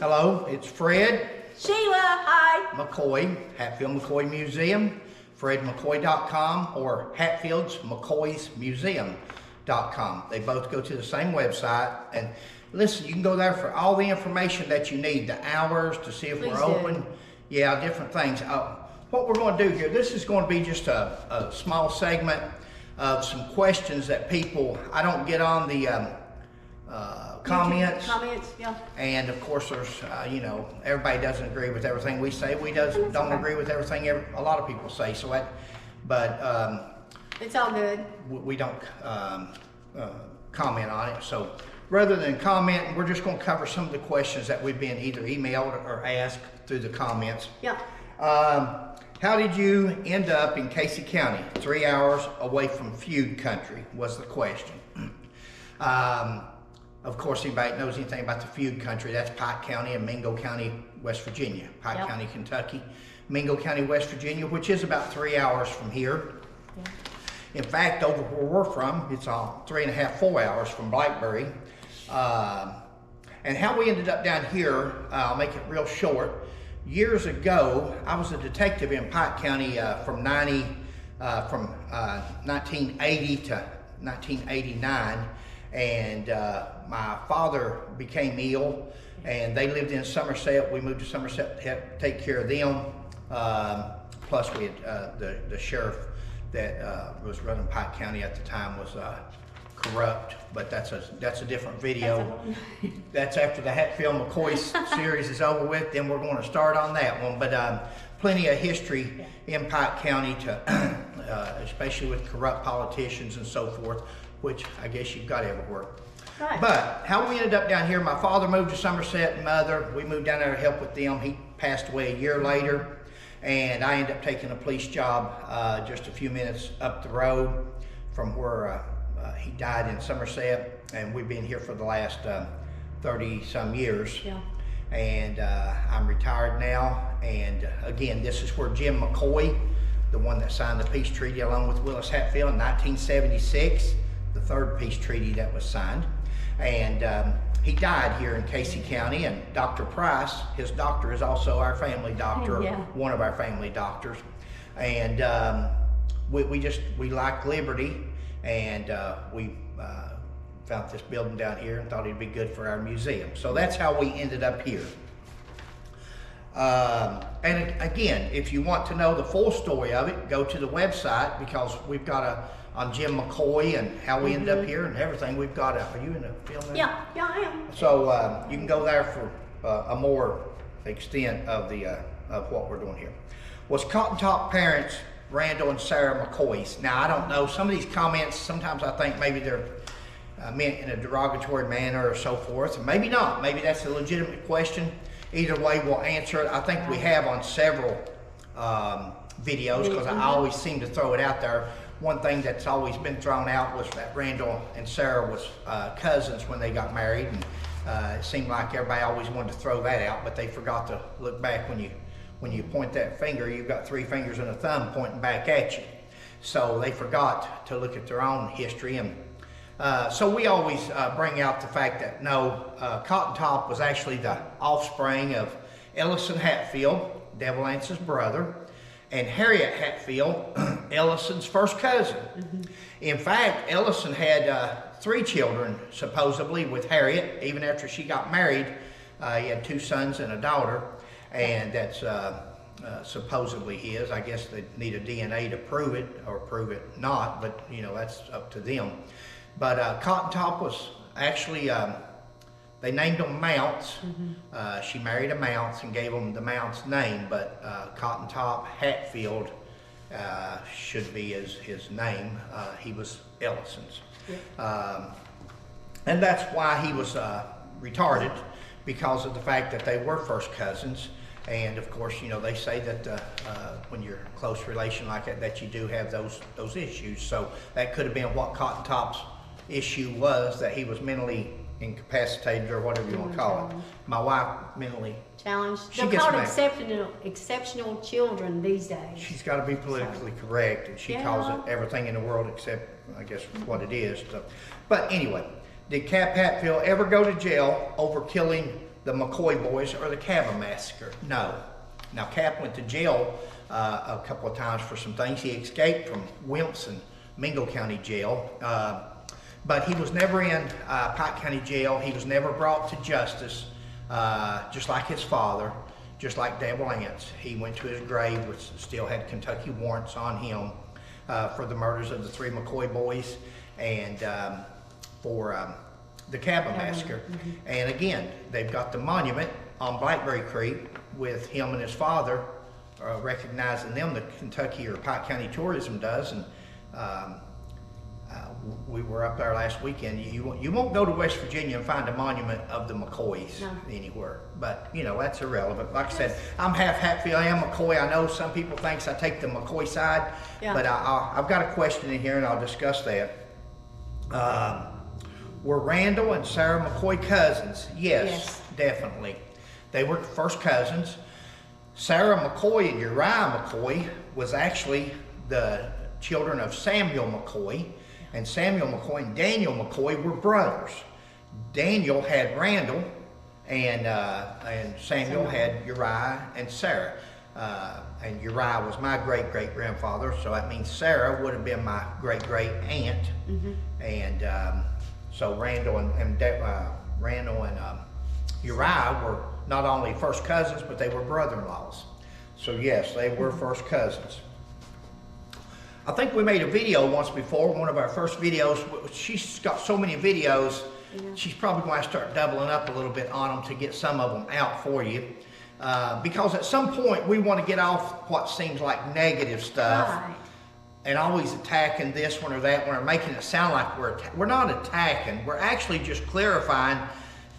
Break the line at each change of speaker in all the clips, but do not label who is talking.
Hello, it's Fred.
Sheila, hi.
McCoy, Hatfield McCoy Museum, FredMcCoy.com or Hatfields McCoy's Museum.com. They both go to the same website. And listen, you can go there for all the information that you need, the hours, to see if
Please
we're
do.
open. Yeah, different things. What we're going to do here, this is going to be just a small segment of some questions that people, I don't get on the comments.
Comments, yeah.
And of course, there's, you know, everybody doesn't agree with everything we say. We don't agree with everything a lot of people say. So
It's all good.
we don't comment on it. So rather than comment, we're just going to cover some of the questions that we've been either emailed or asked through the comments.
Yeah.
How did you end up in Casey County, 3 hours away from feud country, was the question. Of course, anybody knows anything about the feud country, that's Pike County and Mingo County, West Virginia. Pike
Yep.
County, Kentucky, Mingo County, West Virginia, which is about 3 hours from here.
Yeah.
In fact, over where we're from, it's 3.5, 4 hours from Blackberry. And how we ended up down here, I'll make it real short. Years ago, I was a detective in Pike County from 1980 to 1989. And my father became ill, and they lived in Somerset. We moved to Somerset to take care of them. Plus, we had the sheriff that was running Pike County at the time was corrupt, but that's a different video. That's after the Hatfield McCoy series is over with. Then we're going to start on that one. But plenty of history in Pike County, especially with corrupt politicians and so forth, which I guess you've got everywhere.
Right.
But how we ended up down here, my father moved to Somerset, mother, we moved down there to help with them. He passed away a year later, and I ended up taking a police job just a few minutes up the road from where he died in Somerset, and we've been here for the last 30-some years.
Yeah. And
I'm retired now, and again, this is where Jim McCoy, the one that signed the peace treaty along with Willis Hatfield in 1976, the third peace treaty that was signed. And he died here in Casey County, and Dr. Price, his doctor, is also our family doctor, one of our family doctors. And we like liberty, and we found this building down here and thought it'd be good for our museum. So that's how we ended up here. And again, if you want to know the full story of it, go to the website, because we've got on Jim McCoy and how we ended up here and everything. We've got are you in the film there?
yeah, I am.
So you can go there for a more extent of of what we're doing here. Was Cotton Top parents Randall and Sarah McCoy's? Now, I don't know. Some of these comments, sometimes I think maybe they're meant in a derogatory manner or so forth. Maybe not. Maybe that's a legitimate question. Either way, we'll answer it. I think we have on several videos, because I always seem to throw it out there. One thing that's always been thrown out was that Randall and Sarah was cousins when they got married, and it seemed like everybody always wanted to throw that out, but they forgot to look back. When you point that finger, you've got 3 fingers and a thumb pointing back at you. So they forgot to look at their own history, and so we always bring out the fact that no, Cotton Top was actually the offspring of Ellison Hatfield, Devil Ance's brother, and Harriet Hatfield, Ellison's first cousin. In fact, Ellison had 3 children, supposedly, with Harriet. Even after she got married, he had 2 sons and a daughter, and that's supposedly his. I guess they need a DNA to prove it, or prove it not, but you know, that's up to them. But Cotton Top was actually, they named them Mounts. She married a Mounts and gave them the Mounts name, but Cotton Top Hatfield should be his name. He was Ellison's. And that's why he was retarded, because of the fact that they were first cousins. And of course, you know, they say that when you're a close relation like that you do have those issues. So that could have been what Cotton Top's issue was, that he was mentally incapacitated, or whatever you want to call it. My wife, mentally
challenged.
She
They're
gets
called
mad.
exceptional children these days.
She's got to be politically correct, and she calls it everything in the world except, I guess, what it is. So, but anyway, did Cap Hatfield ever go to jail over killing the McCoy boys or the Cabin Massacre? No. Now, Cap went to jail a couple of times for some things. He escaped from Wilson, Mingo County Jail, but he was never in Pike County Jail. He was never brought to justice, just like his father, just like Dale Lance. He went to his grave, which still had Kentucky warrants on him for the murders of the 3 McCoy boys and for the Cabin Massacre. And again, they've got the monument on Blackberry Creek with him and his father, recognizing them, the Kentucky or Pike County Tourism does. And we were up there last weekend. You won't go to West Virginia and find a monument of the McCoys anywhere. But, you know, that's irrelevant. Like I said, I'm half Hatfield, I am McCoy. I know some people think I take the McCoy side, but I've got a question in here and I'll discuss that. Were Randall and Sarah McCoy cousins? Yes, definitely. They were first cousins. Sarah McCoy and Uriah McCoy was actually the children of Samuel McCoy, and Samuel McCoy and Daniel McCoy were brothers. Daniel had Randall, and Samuel had Uriah and Sarah. And Uriah was my great-great-grandfather, so that means Sarah would have been my great-great-aunt. And so Randall and Uriah were not only first cousins, but they were brother-in-laws. So yes, they were first cousins. I think we made a video once before, one of our first videos. She's got so many videos, she's probably going to start doubling up a little bit on them to get some of them out for you. Because at some point we want to get off what seems like negative stuff and always attacking this one or that one or making it sound like we're not attacking. We're actually just clarifying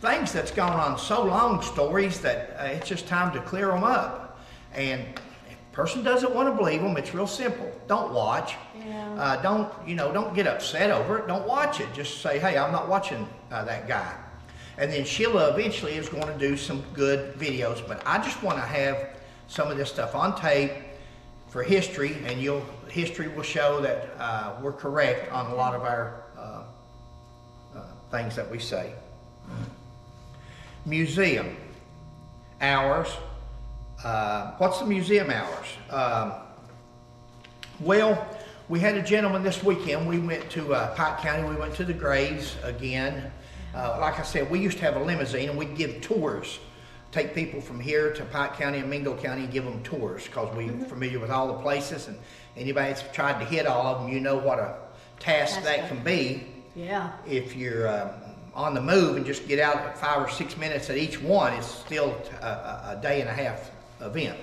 things that's gone on so long, stories that it's just time to clear them up. And if a person doesn't want to believe them, it's real simple. Don't watch. Don't get upset over it. Don't watch it. Just say, hey, I'm not watching that guy. And then Sheila eventually is going to do some good videos, but I just want to have some of this stuff on tape for history, and history will show that we're correct on a lot of our things that we say. Museum hours. What's the museum hours? Well, we had a gentleman this weekend. We went to Pike County. We went to the graves again. Like I said, we used to have a limousine and we'd give tours. Take people from here to Pike County and Mingo County and give them tours because we're familiar with all the places, and anybody that's tried to hit all of them, you know what a task that can be. Yeah. If you're on the move and just get out at 5 or 6 minutes at each one, it's still a day and a half event.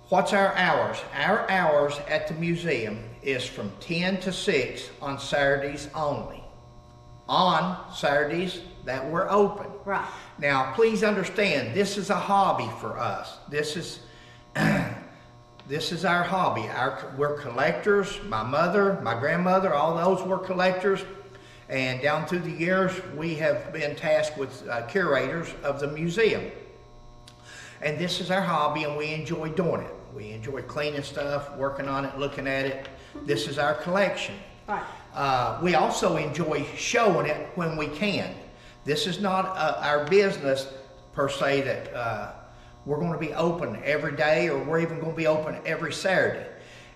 What's our hours? Our hours at the museum is from 10 to 6 on Saturdays only. On Saturdays that we're open. Right. Now, please understand, this is a hobby for us. This is our hobby. We're collectors. My mother, my grandmother, all those were collectors. And down through the years, we have been tasked with curators of the museum. And this is our hobby, and we enjoy doing it. We enjoy cleaning stuff, working on it, looking at it. This is our collection. Right. We also enjoy showing it when we can. This is not our business per se that we're going to be open every day, or we're even going to be open every Saturday.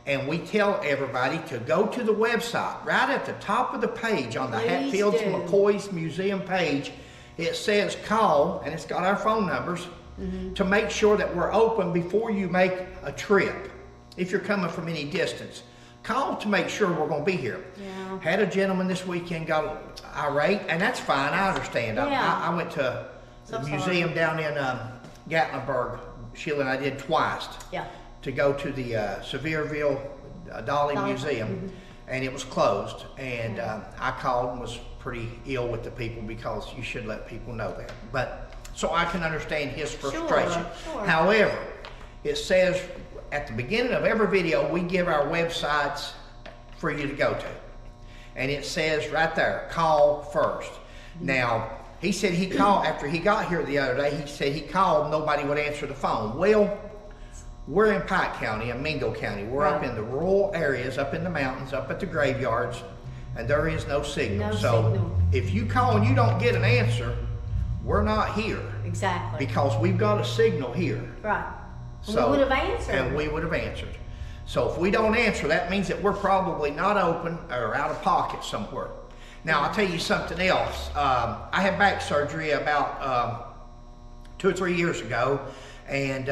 And we tell everybody to go to the website. Right at the top of the page on the Hatfields McCoy's Museum page, it says call, and it's got our phone numbers to make sure that we're open before you make a trip. If you're coming from any distance, call to make sure we're going to be here. Yeah. Had a gentleman this weekend got irate, and that's fine. I understand. Yeah. I went to the museum down in Gatlinburg. Sheila and I did twice. Yeah. To go to the Sevierville Dolly Museum, and it was closed. And I called and was pretty ill with the people because you should let people know that. But so I can understand his frustration. Sure. However, it says at the beginning of every video, we give our websites for you to go to. And it says right there, call first. Now, he said he called, after he got here the other day, he said he called, nobody would answer the phone. Well, we're in Pike County and Mingo County. We're up in the rural areas, up in the mountains, up at the graveyards, and there is no signal. If you call and you don't get an answer, we're not here
Exactly.
because we've got a signal here.
Right.
So,
we would have answered.
And we would have answered. So if we don't answer, that means that we're probably not open or out of pocket somewhere. Now, I'll tell you something else. I had back surgery about 2 or 3 years ago, and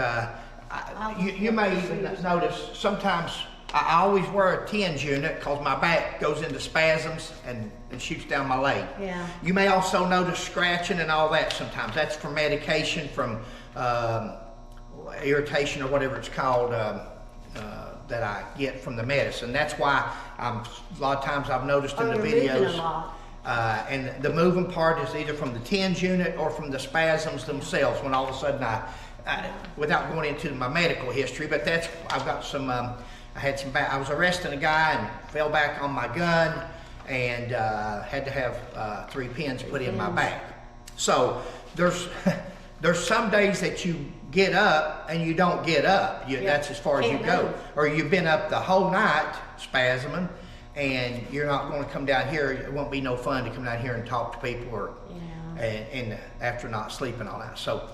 you may even notice sometimes I always wear a TENS unit because my back goes into spasms and shoots down my leg.
Yeah.
You may also notice scratching and all that sometimes. That's from medication, from irritation or whatever it's called that I get from the medicine. That's why a lot of times I've noticed in the videos.
Moving a lot.
And the moving part is either from the TENS unit or from the spasms themselves when all of a sudden without going into my medical history, but I've got some, I was arresting a guy and fell back on my gun and had to have 3 pins put in my back. So there's some days that you get up and you don't get up. That's as far as you go. Or you've been up the whole night spasming and you're not going to come down here. It won't be no fun to come down here and talk to people and after not sleeping all night. So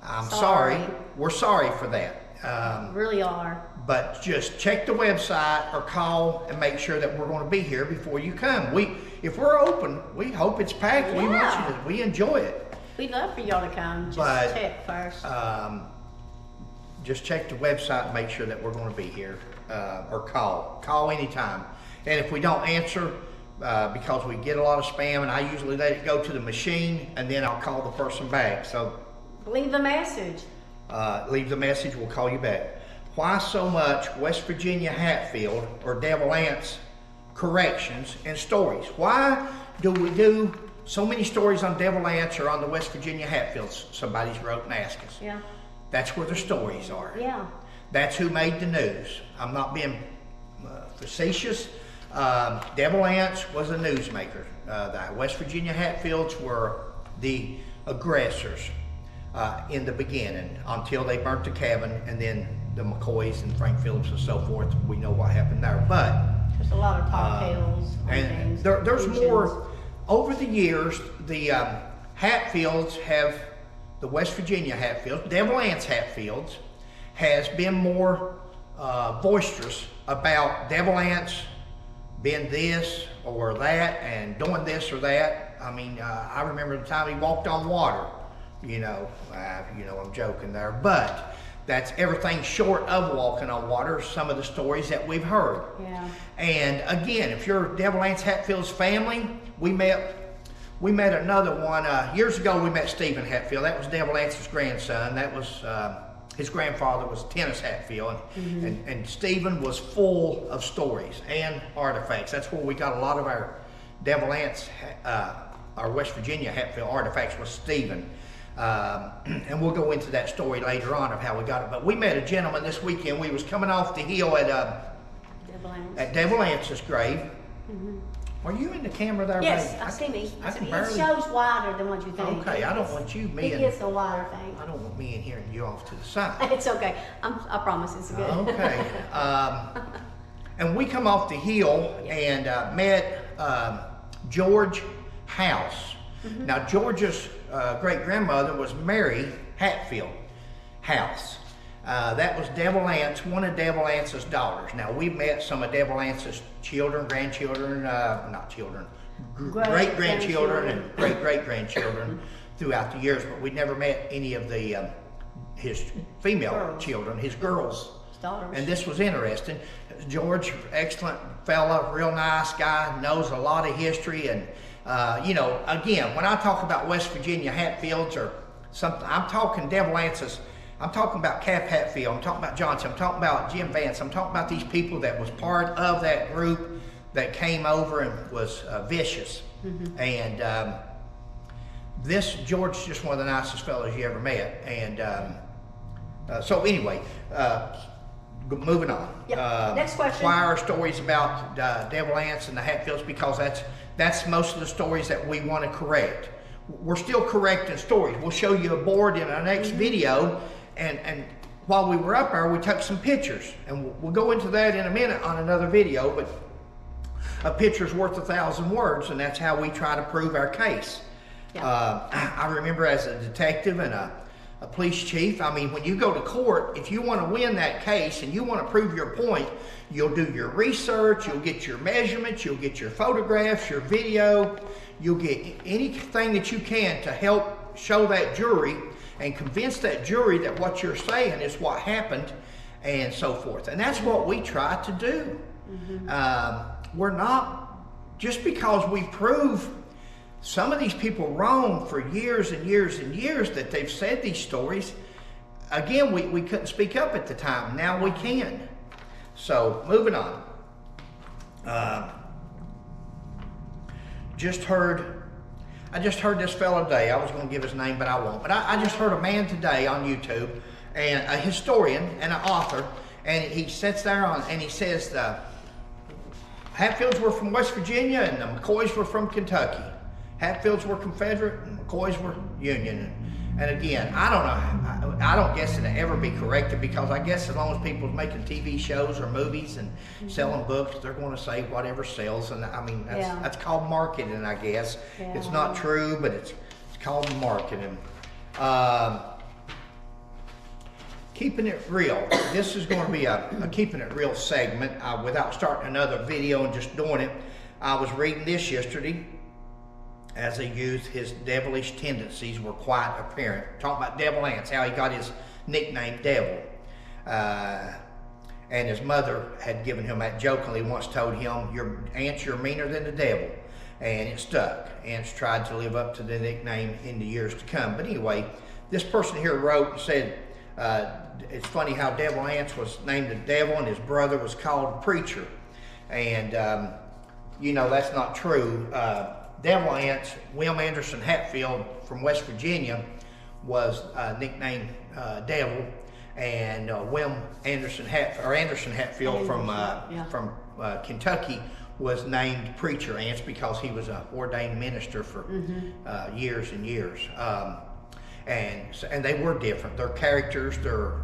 I'm sorry. We're sorry for that.
Really are.
But just check the website or call and make sure that we're going to be here before you come. If we're open, we hope it's packed.
Yeah.
We want you to. We enjoy it.
We'd love for y'all to come. Just check first.
Just check the website and make sure that we're going to be here, or call anytime. And if we don't answer, because we get a lot of spam, and I usually let it go to the machine, and then I'll call the person back. So
leave the message.
Leave the message. We'll call you back. Why so much West Virginia Hatfield or Devil Ants corrections and stories? Why do we do so many stories on Devil Ants or on the West Virginia Hatfields? Somebody's wrote and asked us.
Yeah.
That's where the stories are.
Yeah.
That's who made the news. I'm not being facetious. Devil Ants was a newsmaker. The West Virginia Hatfields were the aggressors in the beginning until they burnt the cabin, and then the McCoys and Frank Phillips and so forth. We know what happened there. But
there's a lot of tall tales.
And there's more. Over the years, the Hatfields have, the West Virginia Hatfields, Devil Ants Hatfields, has been more boisterous about Devil Ants being this or that and doing this or that. I mean, I remember the time he walked on water. I'm joking there, but that's everything short of walking on water. Some of the stories that we've heard.
Yeah. And
again, if you're Devil Ants Hatfield's family, we met another one years ago. We met Stephen Hatfield. That was Devil Ants' grandson. That was his grandfather was Tennis Hatfield, and Stephen was full of stories and artifacts. That's where we got a lot of our Devil Ants, our West Virginia Hatfield artifacts was Stephen. And we'll go into that story later on of how we got it. But we met a gentleman this weekend. We was coming off the hill at Devil Ants' grave. Are you in the camera there,
yes,
baby?
I see me. It
barely...
shows wider than what you think.
Okay, I don't want you me.
It is a wider thing.
I don't want me in here and you off to the side.
It's okay. I promise it's good.
Okay. And we come off the hill and met George House. Now, George's great-grandmother was Mary Hatfield House. That was Devil Ants, one of Devil Ants' daughters. Now, we've met some of Devil Ants' children, grandchildren, not children, great-grandchildren and great-great-grandchildren throughout the years, but we never met any of the his female children, his girls.
Daughters.
And this was interesting. George, excellent fella, real nice guy, knows a lot of history. And, again, when I talk about West Virginia Hatfields or something, I'm talking Devil Ants'. I'm talking about Cap Hatfield, I'm talking about Johnson, I'm talking about Jim Vance, I'm talking about these people that was part of that group that came over and was vicious. And this George's just one of the nicest fellows you ever met. And so anyway, moving on.
Yep. Next question.
Why are stories about Devil Ants and the Hatfields? Because that's most of the stories that we want to correct. We're still correcting stories. We'll show you a board in our next video. And while we were up there, we took some pictures, and we'll go into that in a minute on another video, but a picture's worth 1,000 words, and that's how we try to prove our case. I remember as a detective and a police chief, I mean, when you go to court, if you want to win that case and you want to prove your point, you'll do your research, you'll get your measurements, you'll get your photographs, your video, you'll get anything that you can to help show that jury and convince that jury that what you're saying is what happened and so forth. And that's what we try to do. We're not, just because we prove some of these people wrong for years and years and years that they've said these stories. Again, we couldn't speak up at the time. Now we can. So, moving on. I just heard this fellow today. I was going to give his name, but I won't. But I just heard a man today on YouTube, and a historian and an author, and he sits there and he says the Hatfields were from West Virginia and the McCoys were from Kentucky. Hatfields were Confederate and McCoys were Union. And again, I don't know, I don't guess it'll ever be corrected, because I guess as long as people are making TV shows or movies and selling books, they're going to say whatever sells. And I mean, that's called marketing, I guess. It's not true, but it's called marketing. Keeping it real. This is going to be a keeping it real segment without starting another video and just doing it. I was reading this yesterday. As a youth, his devilish tendencies were quite apparent. Talking about Devil Anse, how he got his nickname Devil. And his mother had given him that jokingly once told him, "Your Ants, you're meaner than the devil." And it stuck. Ants tried to live up to the nickname in the years to come. But anyway, this person here wrote and said, it's funny how Devil Anse was named the devil and his brother was called Preacher. And, you know, that's not true. Devil Anse, William Anderson Hatfield from West Virginia, was nicknamed Devil, and William Anderson Hatfield from Kentucky was named Preacher Anse because he was an ordained minister for years and years. And they were different. Their characters, their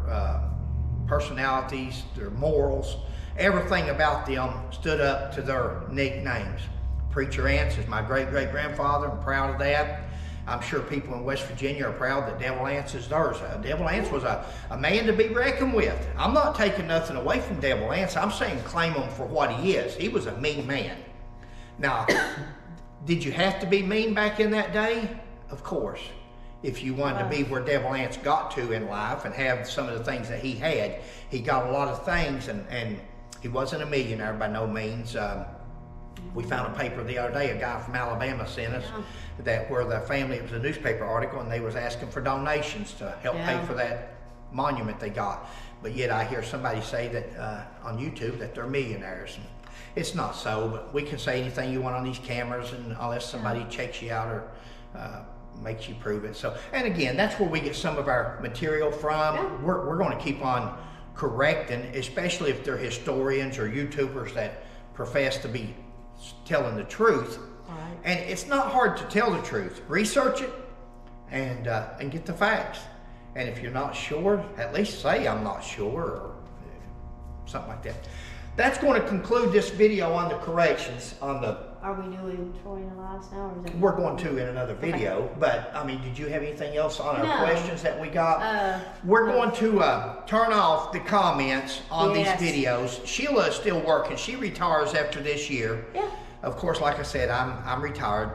personalities, their morals, everything about them stood up to their nicknames. Preacher Anse is my great-great-grandfather. I'm proud of that. I'm sure people in West Virginia are proud that Devil Anse is theirs. Devil Anse was a man to be reckoned with. I'm not taking nothing away from Devil Anse. I'm saying claim him for what he is. He was a mean man. Now, did you have to be mean back in that day? Of course. If you wanted to be where Devil Anse got to in life and have some of the things that he had, he got a lot of things, and he wasn't a millionaire by no means. We found a paper the other day, a guy from Alabama sent us, that where the family, it was a newspaper article, and they was asking for donations to help pay for that monument they got. But yet I hear somebody say that on YouTube that they're millionaires. And it's not so, but we can say anything you want on these cameras, and unless somebody checks you out or makes you prove it. So, and again, that's where we get some of our material from. We're going to keep on correcting, especially if they're historians or YouTubers that profess to be telling the truth. And it's not hard to tell the truth. Research it and get the facts. And if you're not sure, at least say I'm not sure or something like that. That's going to conclude this video on the corrections on the.
Are we doing Troy and Elias now? Or is it
we're going to in another video, but I mean, did you have anything else on our questions that we got? We're going to turn off the comments on these videos. Sheila is still working. She retires after this year. Of course, like I said, I'm retired,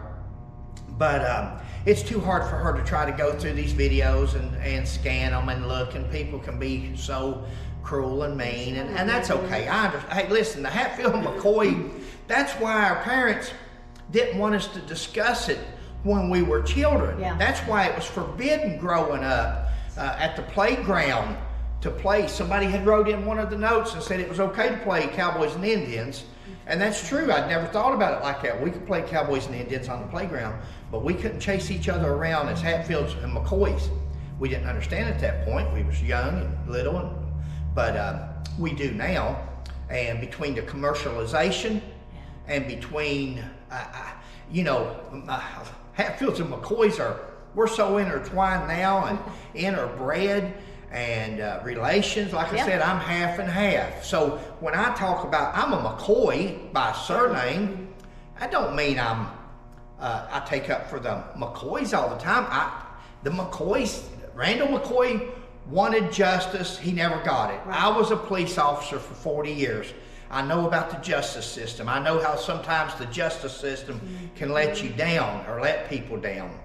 but it's too hard for her to try to go through these videos and scan them and look, and people can be so cruel and mean, and that's okay. I understand. Hey, listen, the Hatfield and McCoy, that's why our parents didn't want us to discuss it when we were children. That's why it was forbidden growing up at the playground to play. Somebody had wrote in one of the notes and said it was okay to play Cowboys and Indians, and that's true. I'd never thought about it like that. We could play Cowboys and Indians on the playground, but we couldn't chase each other around as Hatfields and McCoys. We didn't understand at that point. We was young and little, but we do now. And between the commercialization and between, you know, Hatfields and McCoys we're so intertwined now and interbred and relations. Like I said, I'm half and half. So when I talk about I'm a McCoy by surname, I don't mean I'm I take up for the McCoys all the time. The McCoys, Randall McCoy wanted justice. He never got it.
Right.
I was a police officer for 40 years. I know about the justice system. I know how sometimes the justice system can let you down or let people down.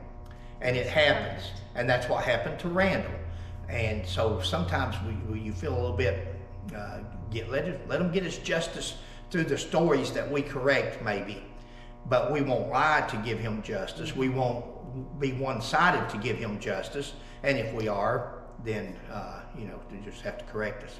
And it happens. And that's what happened to Randall. And so sometimes you feel a little bit, let him get his justice through the stories that we correct maybe. But we won't lie to give him justice. We won't be one-sided to give him justice. And if we are, then, they just have to correct us.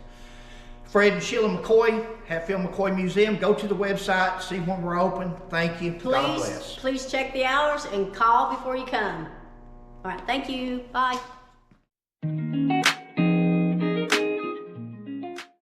Fred and Sheila McCoy, Hatfield McCoy Museum. Go to the website, see when we're open. Thank you. God bless.
Please check the hours and call before you come. All right, thank you. Bye.